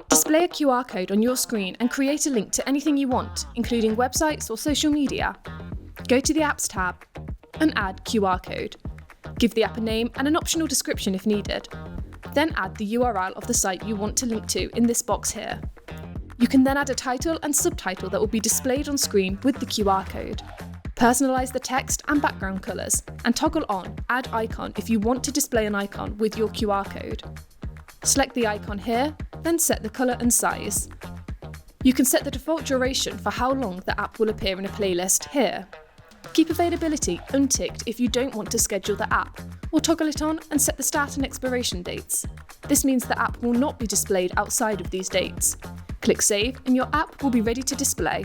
Display a QR code on your screen and create a link to anything you want, including websites or social media. Go to the Apps tab and add QR code. Give the app a name and an optional description if needed. Then add the URL of the site you want to link to in this box here. You can then add a title and subtitle that will be displayed on screen with the QR code. Personalise the text and background colours, and toggle on Add Icon if you want to display an icon with your QR code. Select the icon here, then set the colour and size. You can set the default duration for how long the app will appear in a playlist here. Keep availability unticked if you don't want to schedule the app, or toggle it on and set the start and expiration dates. This means the app will not be displayed outside of these dates. Click Save and your app will be ready to display.